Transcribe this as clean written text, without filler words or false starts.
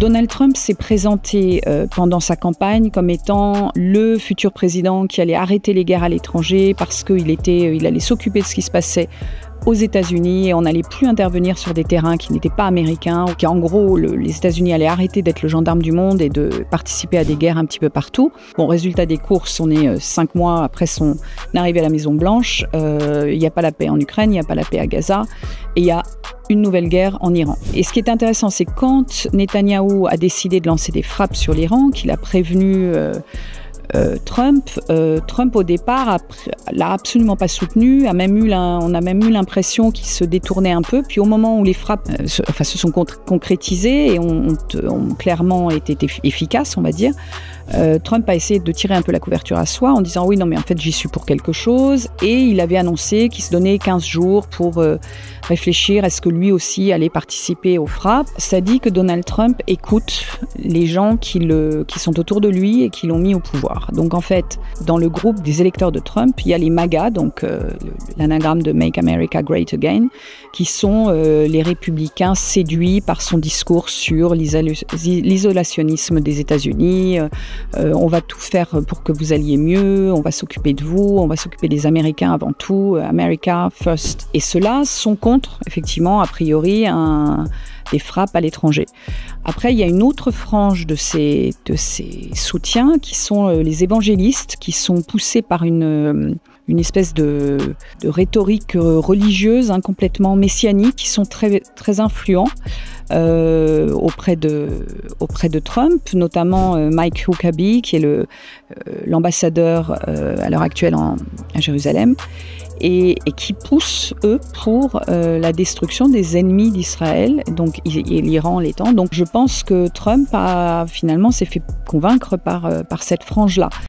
Donald Trump s'est présenté pendant sa campagne comme étant le futur président qui allait arrêter les guerres à l'étranger parce qu'il allait s'occuper de ce qui se passait aux États-Unis et on n'allait plus intervenir sur des terrains qui n'étaient pas américains, ou qu'en gros les États-Unis allaient arrêter d'être le gendarme du monde et de participer à des guerres un petit peu partout. Bon, résultat des courses, on est 5 mois après son arrivée à la Maison-Blanche, il n'y a pas la paix en Ukraine, il n'y a pas la paix à Gaza, et il y a une nouvelle guerre en Iran. Et ce qui est intéressant, c'est quand Netanyahou a décidé de lancer des frappes sur l'Iran, qu'il a prévenu Trump au départ l'a absolument pas soutenu, on a même eu l'impression qu'il se détournait un peu, puis au moment où les frappes se sont concrétisées et ont clairement été efficaces, on va dire, Trump a essayé de tirer un peu la couverture à soi en disant oui non mais en fait j'y suis pour quelque chose, et il avait annoncé qu'il se donnait 15 jours pour réfléchir, est-ce que lui aussi allait participer aux frappes. Ça dit que Donald Trump écoute les gens qui sont autour de lui et qui l'ont mis au pouvoir. Donc en fait, dans le groupe des électeurs de Trump, il y a les MAGA, donc l'anagramme de Make America Great Again, qui sont les républicains séduits par son discours sur l'isolationnisme des États-Unis. On va tout faire pour que vous alliez mieux, on va s'occuper de vous, on va s'occuper des Américains avant tout, America First. Et ceux-là sont contre, effectivement, a priori, des frappes à l'étranger. Après, il y a une autre frange de ces soutiens qui sont les évangélistes, qui sont poussés par une espèce de rhétorique religieuse, complètement messianique, qui sont très, très influents auprès de Trump, notamment Mike Huckabee, qui est l'ambassadeur à l'heure actuelle à Jérusalem, et qui poussent, eux, pour la destruction des ennemis d'Israël, donc et l'Iran l'étant. Donc je pense que Trump finalement s'est fait convaincre par cette frange-là.